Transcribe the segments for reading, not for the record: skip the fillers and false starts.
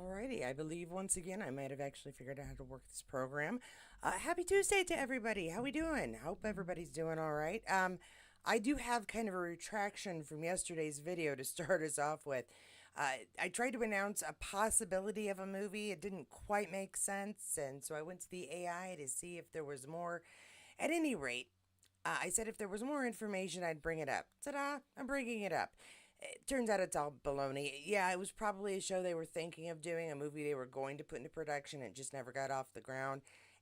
Alrighty, I believe once again I might have actually figured out how to work this program. Happy Tuesday to everybody. How we doing? Hope everybody's doing all right. I do have kind of a retraction from yesterday's video to start us off with. I tried to announce a possibility of a movie. It didn't quite make sense, and so I went to the AI to see if there was more. At any rate, I said if there was more information, I'd bring it up. Ta-da! I'm bringing it up. It turns out it's all baloney. Yeah, it was probably a show they were thinking of doing, a movie they were going to put into production. It just never got off the ground.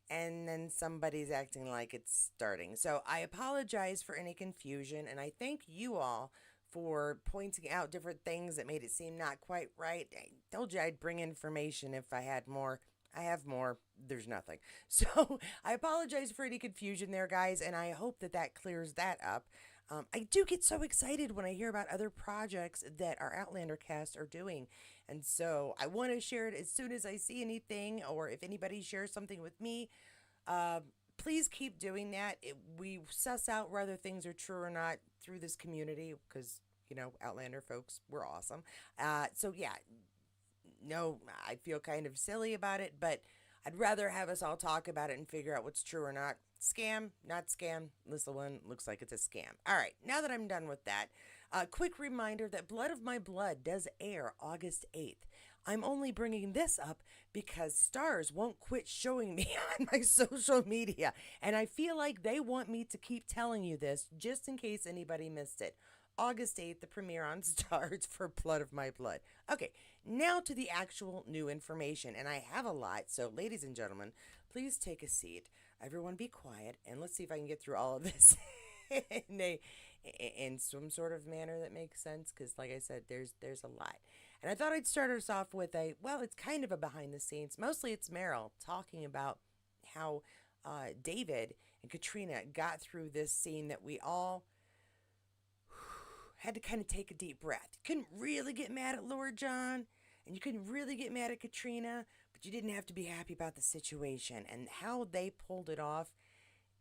And then somebody's acting like it's starting. So I apologize for any confusion, and I thank you all for pointing out different things that made it seem not quite right. I told you I'd bring information if I had more. I have more. There's nothing. So I apologize for any confusion there, guys, and I hope that that clears that up. I do get so excited when I hear about other projects that our Outlander cast are doing. And so I want to share it as soon as I see anything, or if anybody shares something with me. Uh, Please keep doing that. We suss out whether things are true or not through this community because, Outlander folks, we're awesome. So, yeah, no, I feel kind of silly about it, but I'd rather have us all talk about it and figure out what's true or not. Scam, not scam. This one looks like it's a scam. All right, now that I'm done with that, a quick reminder that Blood of My Blood does air August 8th. I'm only bringing this up because Stars won't quit showing me on my social media, and I feel like they want me to keep telling you this just in case anybody missed it. August 8th, the premiere on Stars for Blood of My Blood. Okay, now to the actual new information, and I have a lot, so ladies and gentlemen, please take a seat. Everyone be quiet, and let's see if I can get through all of this in some sort of manner that makes sense, because like I said, there's a lot. And I thought I'd start us off with it's kind of a behind the scenes. Mostly it's Meryl talking about how David and Katrina got through this scene that we all had to kind of take a deep breath. You couldn't really get mad at Lord John, and you couldn't really get mad at Katrina, but you didn't have to be happy about the situation. And how they pulled it off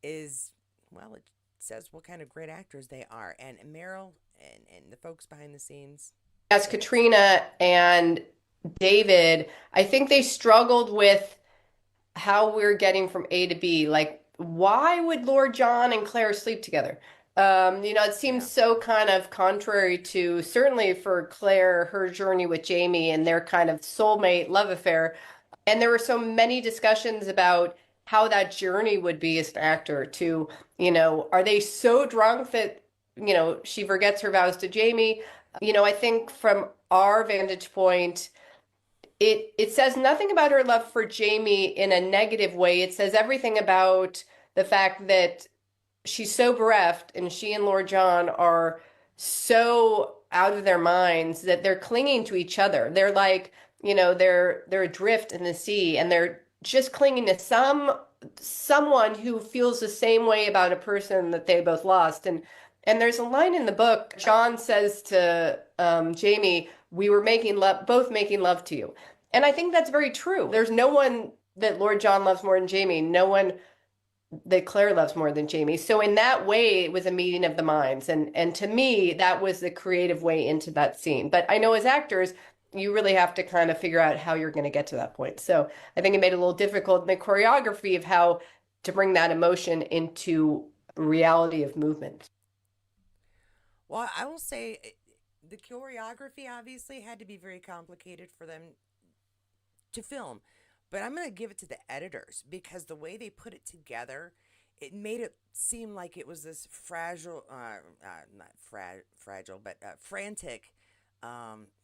is, well, it says what kind of great actors they are. And Meryl and the folks behind the scenes, As go ahead, sir. Katrina and David, I think they struggled with how we're getting from A to B. Like, why would Lord John and Claire sleep together? It seems Yeah. so kind of contrary to, certainly for Claire, her journey with Jamie and their kind of soulmate love affair. And there were so many discussions about how that journey would be as an actor to, are they so drunk that, she forgets her vows to Jamie? I think from our vantage point, it says nothing about her love for Jamie in a negative way. It says everything about the fact that she's so bereft and she and Lord John are so out of their minds that they're clinging to each other. They're like, they're adrift in the sea and they're just clinging to someone who feels the same way about a person that they both lost. And there's a line in the book. John says to Jamie, "We were making love, both making love to you," and I think that's very true. There's no one that Lord John loves more than Jamie. No one that Claire loves more than Jamie. So in that way, it was a meeting of the minds. And to me, that was the creative way into that scene. But I know as actors, you really have to kind of figure out how you're going to get to that point. So I think it made it a little difficult in the choreography of how to bring that emotion into reality of movement. Well, I will say the choreography obviously had to be very complicated for them to film. But I'm going to give it to the editors because the way they put it together, it made it seem like it was this fragile, not fragile, but frantic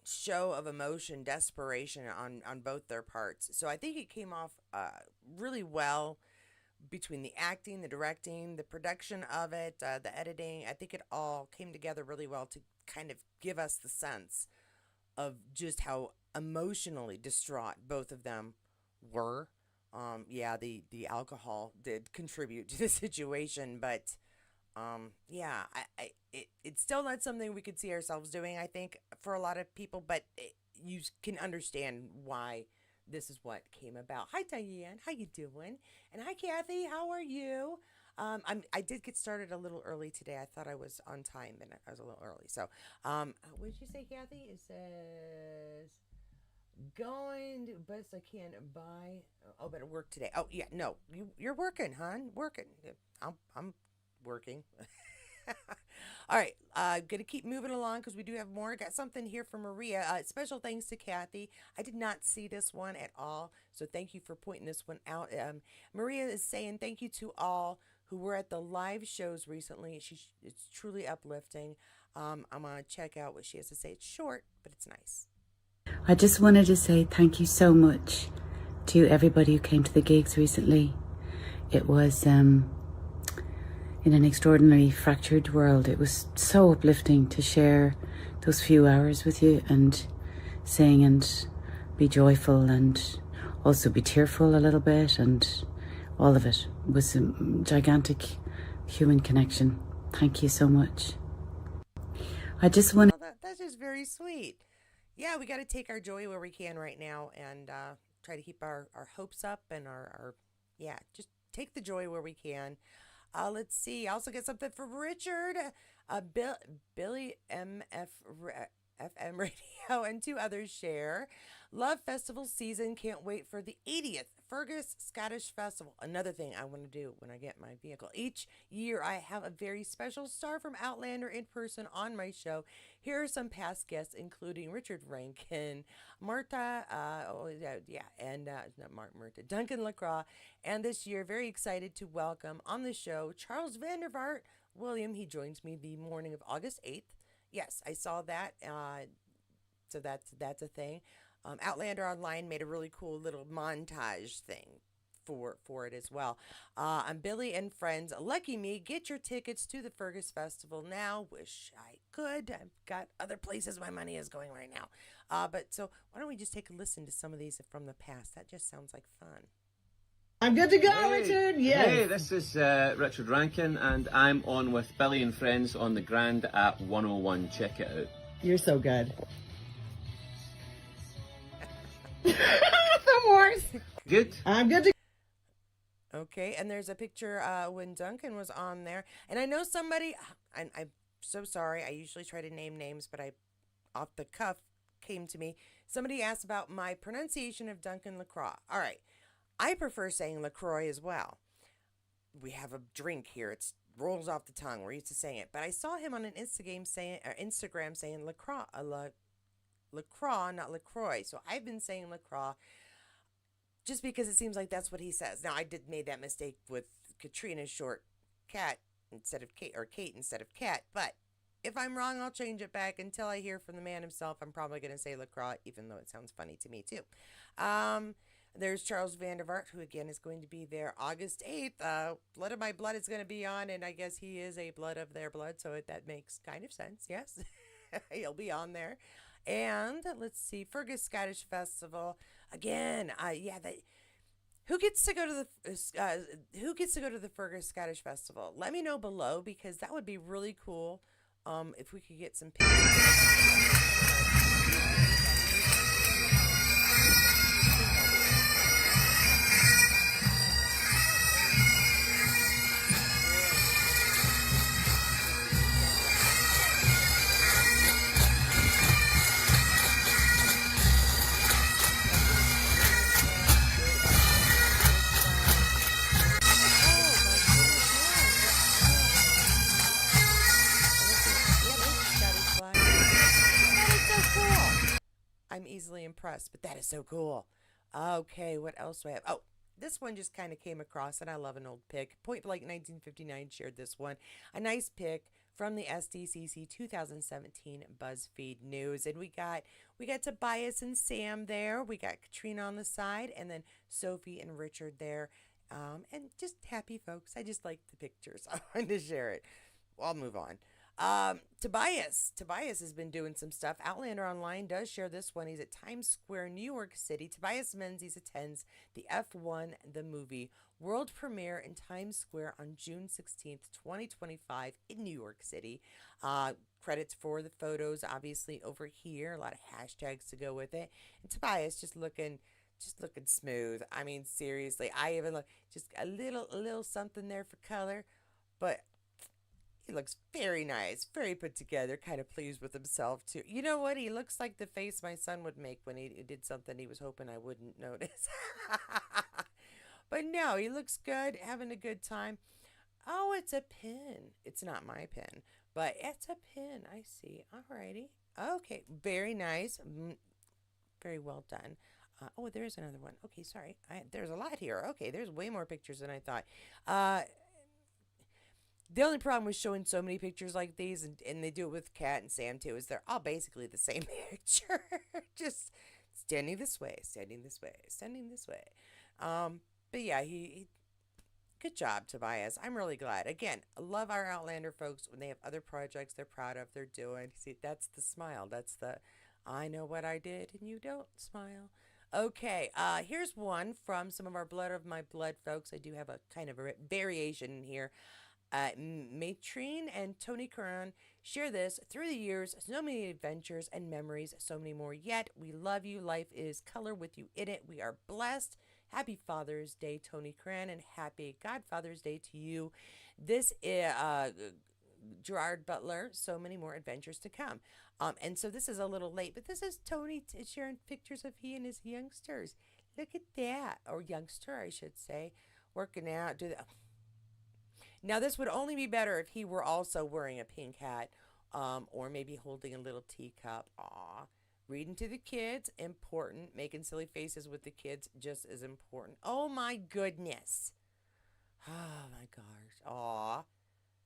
show of emotion, desperation on both their parts. So I think it came off really well between the acting, the directing, the production of it, the editing. I think it all came together really well to kind of give us the sense of just how emotionally distraught both of them were. Yeah, the alcohol did contribute to the situation, but yeah, it's still not something we could see ourselves doing. I think for a lot of people, but you can understand why this is what came about. Hi, Diane, how you doing? And hi, Kathy, how are you? I did get started a little early today. I thought I was on time, and I was a little early. So, what did you say, Kathy? It says Going to best I can buy. Oh, better work today. Oh yeah, no, you're working, hon. Working. Yeah, I'm working. All right, gonna keep moving along because we do have more. Got something here from Maria. Special thanks to Kathy. I did not see this one at all, so thank you for pointing this one out. Maria is saying thank you to all who were at the live shows recently. It's truly uplifting. I'm gonna check out what she has to say. It's short, but it's nice. I just wanted to say thank you so much to everybody who came to the gigs recently. It was in an extraordinary fractured world. It was so uplifting to share those few hours with you and sing and be joyful and also be tearful a little bit, and all of it was a gigantic human connection. Thank you so much. I just want Oh, that's just very sweet. Yeah, we got to take our joy where we can right now and try to keep our hopes up and yeah, just take the joy where we can. Let's see. I also get something from Richard, Billy FM Radio, and two others share. Love festival season. Can't wait for the 80th Fergus Scottish Festival. Another thing I want to do when I get my vehicle. Each year I have a very special star from Outlander in person on my show. Here are some past guests, including Richard Rankin, Marta, and not Marta, Duncan LaCroix. And this year, very excited to welcome on the show Charles Vandervaart. William, he joins me the morning of August 8th. Yes, I saw that. So that's a thing. Outlander Online made a really cool little montage thing for it as well. I'm Billy and friends. Lucky me, get your tickets to the Fergus Festival now. Wish I could. I've got other places my money is going right now. But so why don't we just take a listen to some of these from the past? That just sounds like fun. I'm good to go, hey, Richard. Yes. Hey, this is Richard Rankin, and I'm on with Billy and Friends on the Grand at 101. Check it out. You're so good. Some more. Good? I'm good to Okay, and there's a picture when Duncan was on there. And I know somebody, I'm so sorry, I usually try to name names, but I, off the cuff, came to me. Somebody asked about my pronunciation of Duncan LaCroix. All right, I prefer saying LaCroix as well. We have a drink here. It rolls off the tongue. We're used to saying it. But I saw him on an Instagram saying LaCroix, LaCroix, not LaCroix. So I've been saying LaCroix just because it seems like that's what he says. Now, I did made that mistake with Katrina's short cat instead of Kate, or Kate instead of cat. But if I'm wrong, I'll change it back. Until I hear from the man himself, I'm probably going to say LaCroix, even though it sounds funny to me, too. There's Charles Vandervaart, who again is going to be there August 8th. Blood of My Blood is going to be on, and I guess he is a blood of their blood, so that makes kind of sense, yes. He'll be on there. And let's see, Fergus Scottish Festival. Again, who gets to go to the Fergus Scottish Festival? Let me know below, because that would be really cool. If we could get some pictures. I'm easily impressed, but that is so cool. Okay, what else do I have? Oh, this one just kind of came across, and I love an old pic. Point Blank 1959 shared this one. A nice pic from the SDCC 2017 BuzzFeed News, and we got Tobias and Sam there. We got Katrina on the side, and then Sophie and Richard there. And just happy folks. I just like the pictures. I wanted to share it. I'll move on. Tobias has been doing some stuff. Outlander Online does share this one. He's at Times Square, New York City. Tobias Menzies attends the F1 the movie world premiere in Times Square on June 16th, 2025 in New York City. Credits for the photos obviously over here. A lot of hashtags to go with it. And Tobias just looking smooth. I mean, seriously, I even look just a little something there for color, but He looks very nice, very put together, kind of pleased with himself, too. You know what? He looks like the face my son would make when he did something he was hoping I wouldn't notice. But no, he looks good, having a good time. Oh, it's a pin. It's not my pin, but it's a pin. I see. Alrighty. Okay, very nice. Very well done. Oh, there's another one. Okay, sorry. There's a lot here. Okay, there's way more pictures than I thought. Uh, the only problem with showing so many pictures like these, and they do it with Kat and Sam too, is they're all basically the same picture. Just standing this way, standing this way, standing this way. But yeah, he good job, Tobias. I'm really glad. Again, I love our Outlander folks when they have other projects they're proud of, they're doing. See, that's the smile. That's the I know what I did and you don't smile. Okay, here's one from some of our Blood of My Blood folks. I do have a kind of a variation in here. Matrine and Tony Curran share this through the years, so many adventures and memories, so many more yet. We love you. Life is color with you in it. We are blessed. Happy Father's Day, Tony Curran, and happy Godfather's Day to you. This is Gerard Butler. So many more adventures to come. And so this is a little late, but this is Tony sharing pictures of he and his youngsters. Look at that, or youngster, I should say, working out. Now, this would only be better if he were also wearing a pink hat, or maybe holding a little teacup. Aw. Reading to the kids, important. Making silly faces with the kids, just as important. Oh, my goodness. Oh, my gosh. Aw.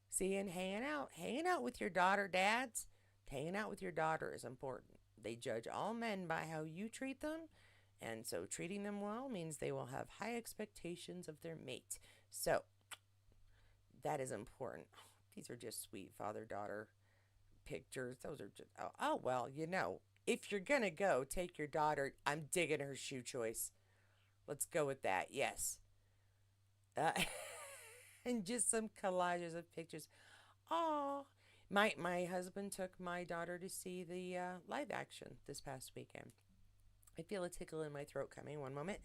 See, and hanging out. Hanging out with your daughter, dads. Hanging out with your daughter is important. They judge all men by how you treat them, and so treating them well means they will have high expectations of their mate. So, that is important. These are just sweet father-daughter pictures. Those are just, oh, well, you know, if you're going to go, take your daughter. I'm digging her shoe choice. Let's go with that. Yes. And just some collages of pictures. Oh, my husband took my daughter to see the live action this past weekend. I feel a tickle in my throat coming. One moment.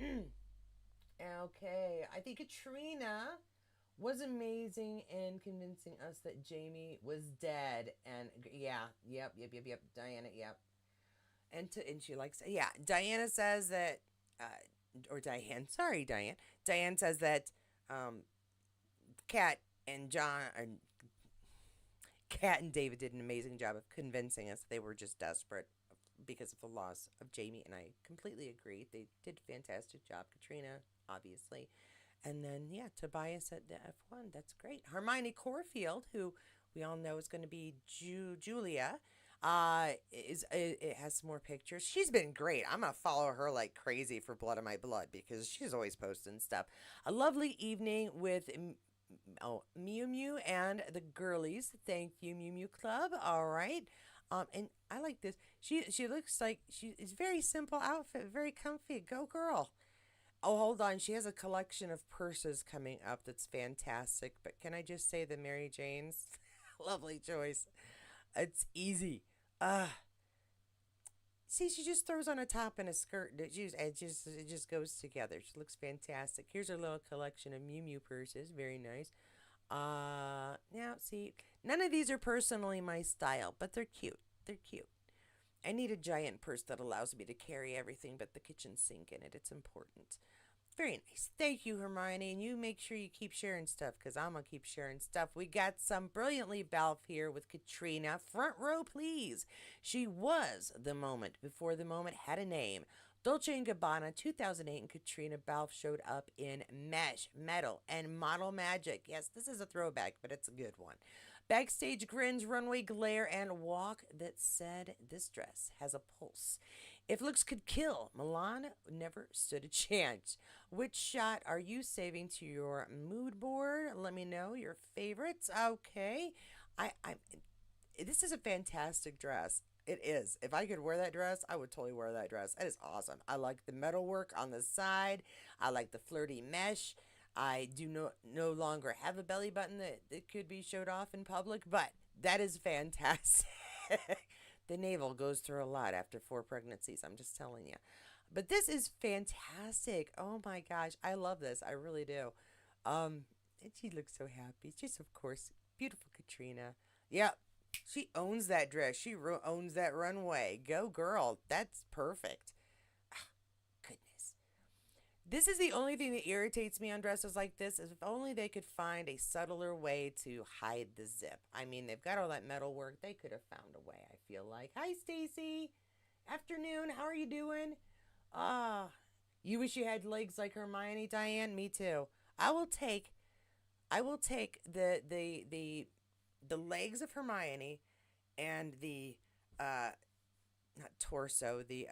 Okay, I think Katrina was amazing in convincing us that Jamie was dead. And yeah, yep. Diana, yep. And she likes, yeah. Diana says that, or Diane, sorry, Diane. Diane says that, Kat and John, and Kat and David did an amazing job of convincing us they were just desperate because of the loss of Jamie, and I completely agree. They did a fantastic job. Katrina, obviously. And then, yeah, Tobias at the F1. That's great. Hermione Corfield, who we all know is going to be Julia, it has some more pictures. She's been great. I'm going to follow her like crazy for Blood of My Blood because she's always posting stuff. A lovely evening with Mew Mew and the girlies. Thank you, Mew Mew Club. All right. And I like this. She looks like she is very simple outfit, very comfy. Go girl. Oh, hold on. She has a collection of purses coming up that's fantastic. But can I just say the Mary Jane's? Lovely choice. It's easy. See, she just throws on a top and a skirt. It just goes together. She looks fantastic. Here's her little collection of Mew Mew purses. Very nice. Now, see, none of these are personally my style, but they're cute. They're cute. I need a giant purse that allows me to carry everything but the kitchen sink in it. It's important. Very nice. Thank you, Hermione. And you make sure you keep sharing stuff because I'm going to keep sharing stuff. We got some brilliantly Balf here with Katrina. Front row, please. She was the moment before the moment had a name. Dolce & Gabbana 2008, and Katrina Balf showed up in Mesh, Metal, and Model Magic. Yes, this is a throwback, but it's a good one. Backstage grins, runway glare, and walk that said, this dress has a pulse. If looks could kill, Milan never stood a chance. Which shot are you saving to your mood board? Let me know your favorites. Okay. This is a fantastic dress. It is. If I could wear that dress, I would totally wear that dress. It is awesome. I like the metal work on the side. I like the flirty mesh. I do no longer have a belly button that could be showed off in public, but that is fantastic. The navel goes through a lot after 4 pregnancies, I'm just telling you. But this is fantastic. Oh my gosh, I love this. I really do. And she looks so happy. Just, of course, beautiful Katrina. Yep, she owns that dress. She owns that runway. Go, girl. That's perfect. Ah, goodness. This is the only thing that irritates me on dresses like this, is if only they could find a subtler way to hide the zip. I mean, they've got all that metal work. They could have found a way, I feel like. Hi, Stacy. Afternoon. How are you doing? Ah, you wish you had legs like Hermione, Diane? Me too. I will take the legs of Hermione and the not torso, the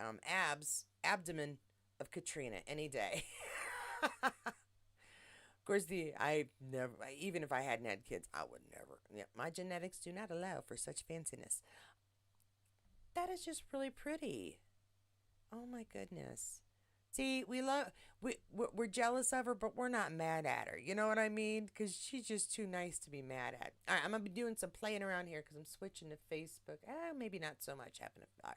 abdomen of Katrina any day. Of course, I never, even if I hadn't had kids, I would never. Yeah, my genetics do not allow for such fanciness. That is just really pretty. Oh my goodness. See, we're jealous of her, but we're not mad at her. You know what I mean? Because she's just too nice to be mad at. All right, I'm going to be doing some playing around here because I'm switching to Facebook. Maybe not so much happening. All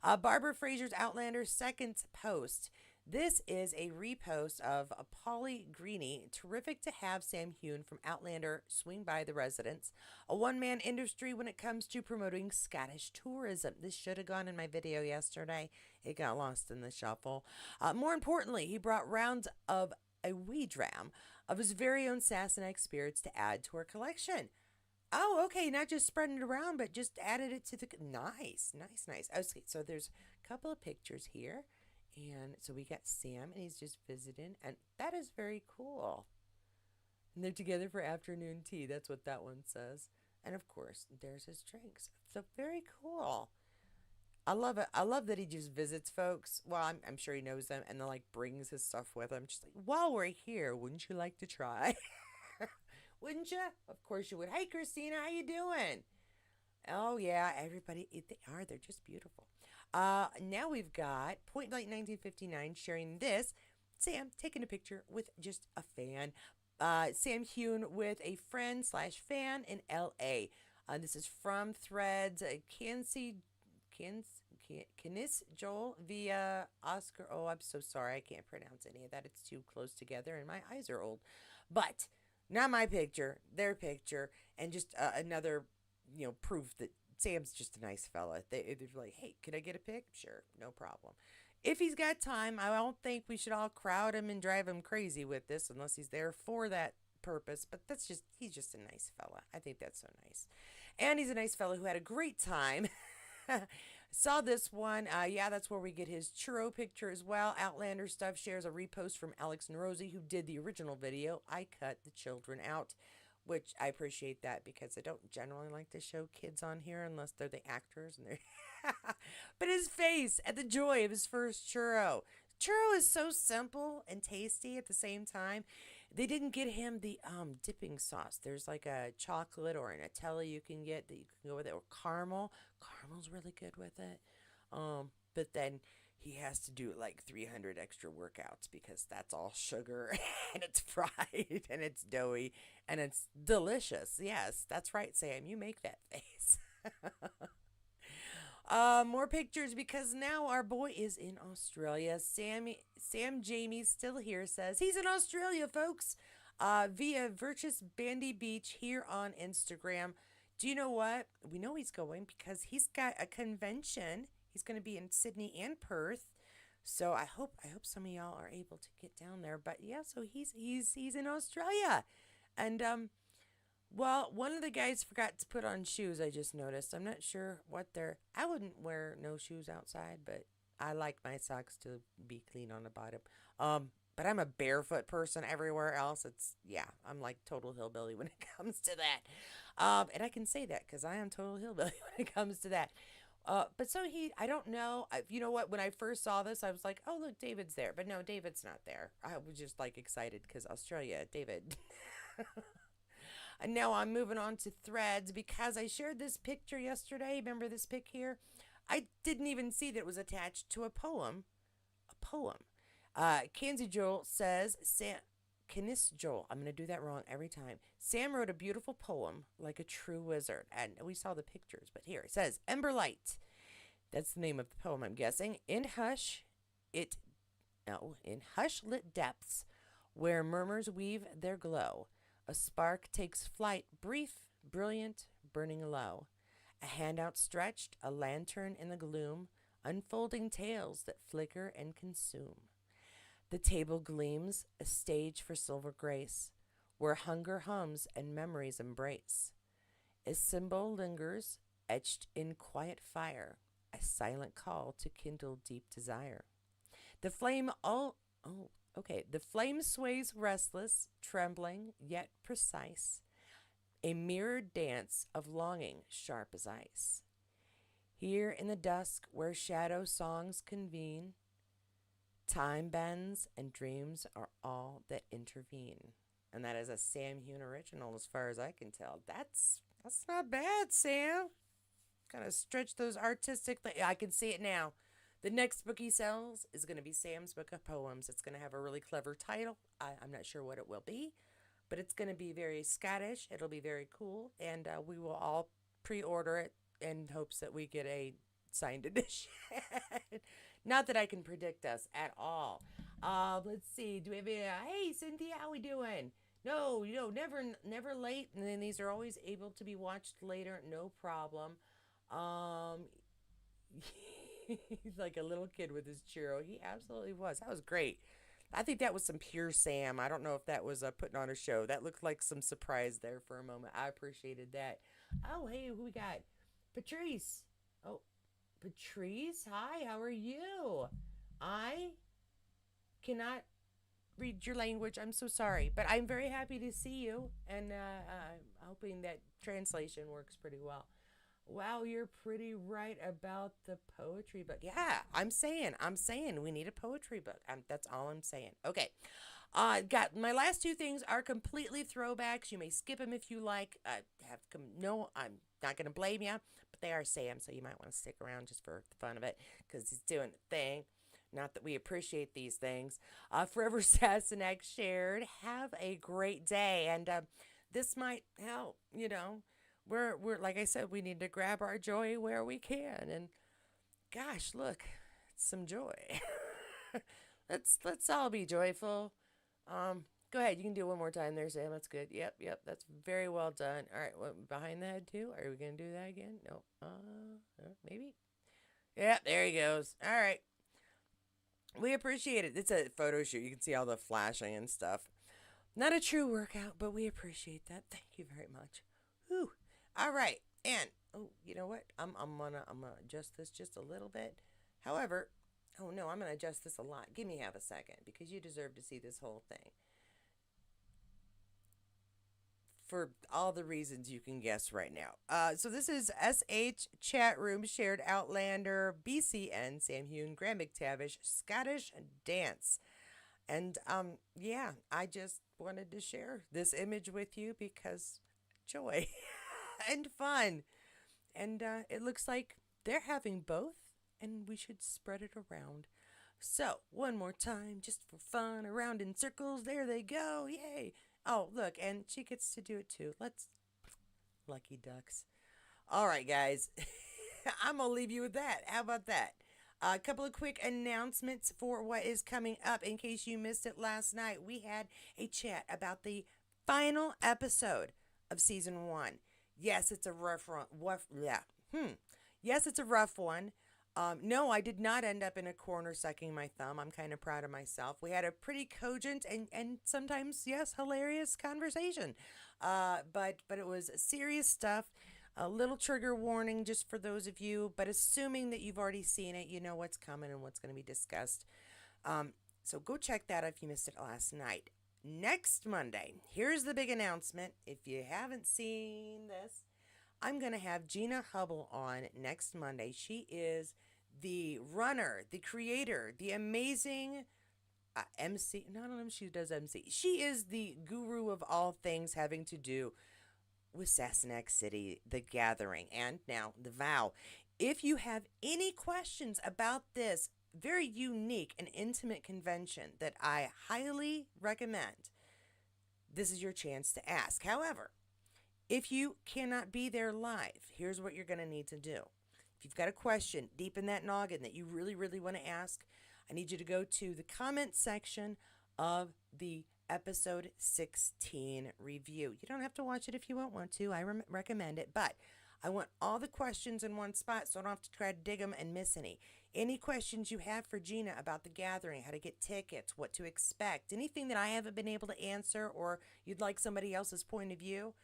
right. Barbara Fraser's Outlander second post. This is a repost of Polly Greeny. Terrific to have Sam Heughan from Outlander swing by the residence. A one-man industry when it comes to promoting Scottish tourism. This should have gone in my video yesterday. It got lost in the shuffle. More importantly, he brought rounds of a wee dram of his very own Sassenach spirits to add to our collection. Oh, okay, not just spreading it around, but just added it to the... Nice. Okay, so there's a couple of pictures here. And so we got Sam, and he's just visiting, and that is very cool. And they're together for afternoon tea. That's what that one says. And, of course, there's his drinks. So very cool. I love it. I love that he just visits folks. Well, I'm sure he knows them, and then, like, brings his stuff with him. Just like, while we're here, wouldn't you like to try? Wouldn't you? Of course you would. Hey, Christina, how you doing? Oh, yeah, everybody, they are. They're just beautiful. Now we've got Point Blank 1959 sharing this. Sam taking a picture with just a fan. Sam Heughan with a friend / fan in L.A. This is from Threads. Canis Joel via Oscar. Oh, I'm so sorry. I can't pronounce any of that. It's too close together and my eyes are old. But not my picture, their picture, and just another, proof that Sam's just a nice fella. They're like, hey, can I get a pic? Sure, no problem. If he's got time, I don't think we should all crowd him and drive him crazy with this unless he's there for that purpose. But he's just a nice fella. I think that's so nice. And he's a nice fella who had a great time. Saw this one. Yeah, that's where we get his churro picture as well. Outlander Stuff shares a repost from Alex and Rosie, who did the original video. I cut the children out, which I appreciate that because I don't generally like to show kids on here unless they're the actors. And they're but his face at the joy of his first churro. Churro is so simple and tasty at the same time. They didn't get him the dipping sauce. There's like a chocolate or a Nutella you can get that you can go with it, or caramel. Caramel's really good with it. But then he has to do like 300 extra workouts because that's all sugar and it's fried and it's doughy and it's delicious. Yes, that's right, Sam. You make that face. More pictures because now our boy is in Australia. Sam Jamie's still here, says he's in Australia, folks. Via Virtus Bandy Beach here on Instagram. Do you know what? We know he's going because he's got a convention. He's going to be in Sydney and Perth. So I hope some of y'all are able to get down there. But yeah, so he's in Australia. And well, one of the guys forgot to put on shoes, I just noticed. I'm not sure what they're... I wouldn't wear no shoes outside, but I like my socks to be clean on the bottom. But I'm a barefoot person everywhere else. I'm like total hillbilly when it comes to that. And I can say that because I am total hillbilly when it comes to that. But so I don't know. You know what? When I first saw this, I was like, oh, look, David's there. But no, David's not there. I was just like excited because Australia, David. And now I'm moving on to Threads because I shared this picture yesterday. Remember this pic here? I didn't even see that it was attached to a poem. Kenzie Joel says, Canis Joel, I'm going to do that wrong every time. Sam wrote a beautiful poem like a true wizard. And we saw the pictures, but here it says, Ember Light. That's the name of the poem, I'm guessing. In hush lit depths, where murmurs weave their glow. A spark takes flight, brief, brilliant, burning low. A hand outstretched, a lantern in the gloom, unfolding tales that flicker and consume. The table gleams, a stage for silver grace, where hunger hums and memories embrace. A symbol lingers, etched in quiet fire, a silent call to kindle deep desire. The flame The flame sways restless, trembling, yet precise, a mirrored dance of longing sharp as ice. Here in the dusk, where shadow songs convene, time bends and dreams are all that intervene. And that is a Sam Heughan original, as far as I can tell. That's not bad, Sam. Kind of stretch those artistic. I can see it now. The next book he sells is going to be Sam's Book of Poems. It's going to have a really clever title. I'm not sure what it will be, but it's going to be very Scottish. It'll be very cool, and we will all pre-order it in hopes that we get a signed edition. Not that I can predict us at all. Let's see. Do we have hey, Cynthia, how we doing? No, never late. And then these are always able to be watched later. No problem. He's like a little kid with his churro. He absolutely was. That was great. I think that was some pure Sam. I don't know if that was putting on a show. That looked like some surprise there for a moment. I appreciated that. Oh, hey, who we got? Patrice. Oh, Patrice. Hi, how are you? I cannot read your language. I'm so sorry. But I'm very happy to see you. And I'm hoping that translation works pretty well. Wow, you're pretty right about the poetry book. Yeah, I'm saying we need a poetry book. That's all I'm saying. Okay. Got my last two things are completely throwbacks. You may skip them if you like. No, I'm not going to blame you, but they are Sam, so you might want to stick around just for the fun of it because he's doing a thing. Not that we appreciate these things. Forever Sassenach shared. Have a great day, and this might help. We're like I said, we need to grab our joy where we can, and gosh, look, it's some joy. let's all be joyful. Go ahead, you can do it one more time there, Sam. That's good. Yep, that's very well done. All right, what, behind the head too? Are we gonna do that again? No. Maybe. Yeah, there he goes. All right. We appreciate it. It's a photo shoot. You can see all the flashing and stuff. Not a true workout, but we appreciate that. Thank you very much. Whew. All right, and you know what? I'm gonna adjust this just a little bit. However, I'm gonna adjust this a lot. Give me half a second because you deserve to see this whole thing for all the reasons you can guess right now. So this is SH Chat Room Shared Outlander BCN Sam Heughan Graham McTavish Scottish Dance. And yeah, I just wanted to share this image with you because joy. And fun. And it looks like they're having both, and we should spread it around. So, one more time, just for fun, around in circles. There they go. Yay. Oh, look, and she gets to do it too. Lucky ducks. All right, guys. I'm going to leave you with that. How about that? A couple of quick announcements for what is coming up. In case you missed it last night, we had a chat about the final episode of season 1. Yes, it's a rough one. Yes, it's a rough one. No, I did not end up in a corner sucking my thumb. I'm kind of proud of myself. We had a pretty cogent and sometimes, yes, hilarious conversation. But it was serious stuff. A little trigger warning just for those of you, but assuming that you've already seen it, you know what's coming and what's going to be discussed. So go check that out if you missed it last night. Next Monday, here's the big announcement. If you haven't seen this, I'm going to have Gina Hubble on next Monday. She is the runner, the creator, the amazing MC. No, I don't know if she does MC. She is the guru of all things having to do with Sassenach City, The Gathering, and now The Vow. If you have any questions about this very unique and intimate convention that I highly recommend, this is your chance to ask. However, if you cannot be there live, here's what you're going to need to do. If you've got a question deep in that noggin that you really, really want to ask, I need you to go to the comment section of the episode 16 review. You don't have to watch it if you don't want to. I recommend it, but I want all the questions in one spot so I don't have to try to dig them and miss any. Any questions you have for Gina about the gathering, how to get tickets, what to expect, anything that I haven't been able to answer or you'd like somebody else's point of view,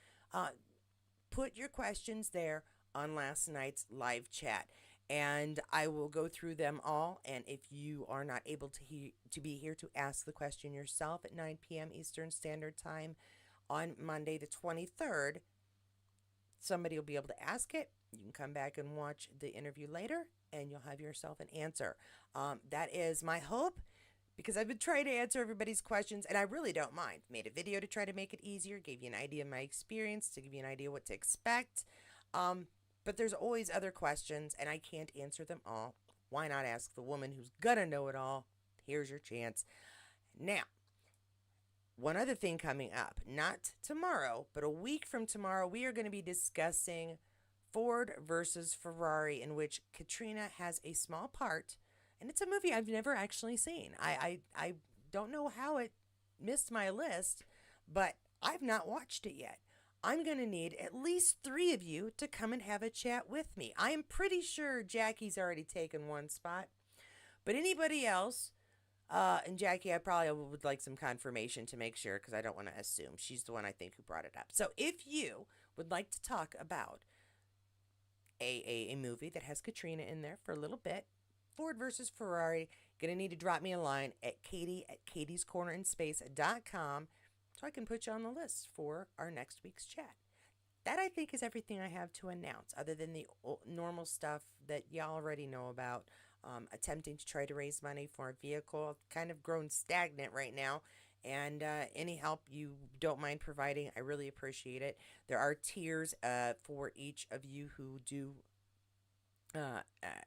put your questions there on last night's live chat. And I will go through them all. And if you are not able to be here to ask the question yourself at 9 p.m. Eastern Standard Time on Monday the 23rd, somebody will be able to ask it. You can come back and watch the interview later, and you'll have yourself an answer. That is my hope, because I've been trying to answer everybody's questions, and I really don't mind. Made a video to try to make it easier, gave you an idea of my experience, to give you an idea what to expect. But there's always other questions, and I can't answer them all. Why not ask the woman who's gonna know it all? Here's your chance. Now, one other thing coming up, not tomorrow, but a week from tomorrow, we are going to be discussing Ford versus Ferrari, in which Katrina has a small part, and it's a movie I've never actually seen. I don't know how it missed my list, but I've not watched it yet. I'm going to need at least 3 of you to come and have a chat with me. I am pretty sure Jackie's already taken one spot, but anybody else, and Jackie, I probably would like some confirmation to make sure, because I don't want to assume. She's the one I think who brought it up. So if you would like to talk about a movie that has Katrina in there for a little bit, Ford versus Ferrari, going to need to drop me a line at Katie at katiescornerinspace.com so I can put you on the list for our next week's chat. That, I think, is everything I have to announce, other than the normal stuff that y'all already know about. Attempting to try to raise money for a vehicle. Kind of grown stagnant right now, and any help you don't mind providing, I really appreciate it. There are tiers for each of you who do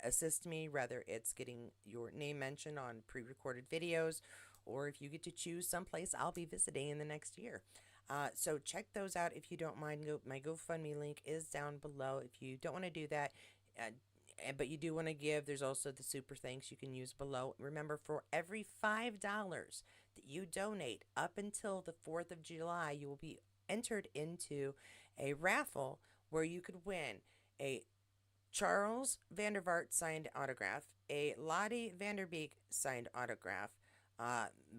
assist me, whether it's getting your name mentioned on pre-recorded videos, or if you get to choose someplace I'll be visiting in the next year. So check those out if you don't mind. My GoFundMe link is down below. If you don't want to do that, but you do want to give, there's also the super thanks you can use below. Remember, for every $5 that you donate up until the 4th of July, you will be entered into a raffle where you could win a Charles Vandervaart signed autograph, a Lottie Vanderbeek signed autograph,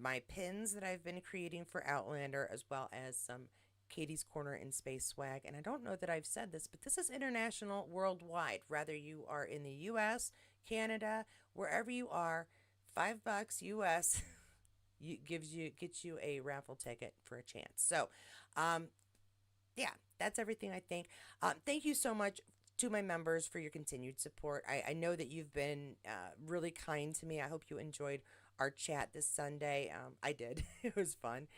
my pins that I've been creating for Outlander, as well as some Katie's Corner in Space swag. And I don't know that I've said this, but this is international, worldwide. Whether you are in the U.S., Canada, wherever you are, $5 U.S. gets you a raffle ticket for a chance. So, yeah, that's everything, I think. Thank you so much to my members for your continued support. I know that you've been really kind to me. I hope you enjoyed our chat this Sunday. I did. It was fun.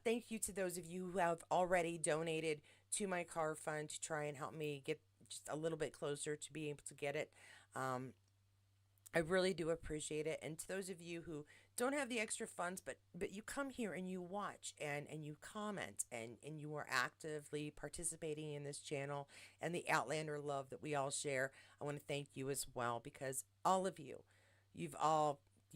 Thank you to those of you who have already donated to my car fund to try and help me get just a little bit closer to being able to get it. I really do appreciate it. And to those of you who don't have the extra funds, but you come here and you watch and you comment and you are actively participating in this channel and the Outlander love that we all share, I want to thank you as well, because all of you, you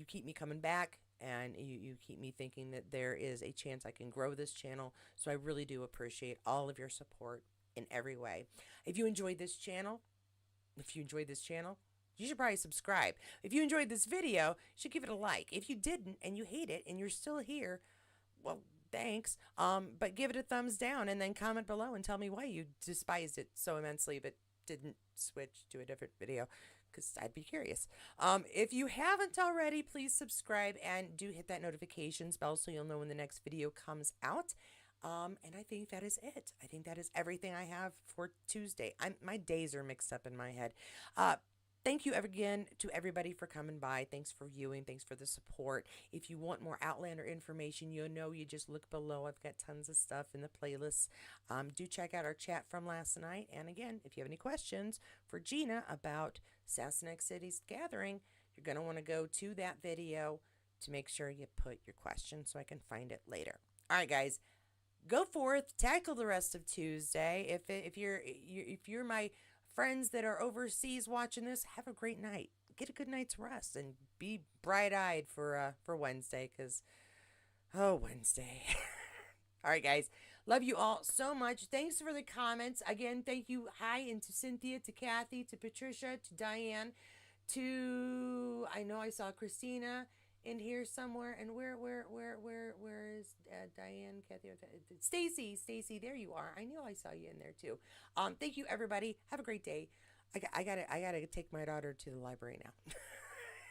keep me coming back, and you keep me thinking that there is a chance I can grow this channel. So I really do appreciate all of your support in every way. If you enjoyed this channel, you should probably subscribe. If you enjoyed this video, you should give it a like. If you didn't and you hate it and you're still here, well, thanks. But give it a thumbs down and then comment below and tell me why you despised it so immensely but didn't switch to a different video, because I'd be curious. If you haven't already, please subscribe and do hit that notifications bell so you'll know when the next video comes out. And I think that is it. I think that is everything I have for Tuesday. My days are mixed up in my head. Thank you again to everybody for coming by. Thanks for viewing. Thanks for the support. If you want more Outlander information, you just look below. I've got tons of stuff in the playlists. Do check out our chat from last night. And again, if you have any questions for Gina about Sassenach City's gathering, you're going to want to go to that video to make sure you put your question so I can find it later. All right, guys, go forth, tackle the rest of Tuesday. If you're my friends that are overseas watching this, have a great night. Get a good night's rest and be bright-eyed for Wednesday, because Oh, Wednesday. All right, guys. Love you all so much. Thanks for the comments. Again, thank you. Hi, and to Cynthia, to Kathy, to Patricia, to Diane, to I know I saw Christina in here somewhere. And where is Diane, Kathy, Stacy? There you are. I knew I saw you in there too. Thank you, everybody. Have a great day. I gotta take my daughter to the library now.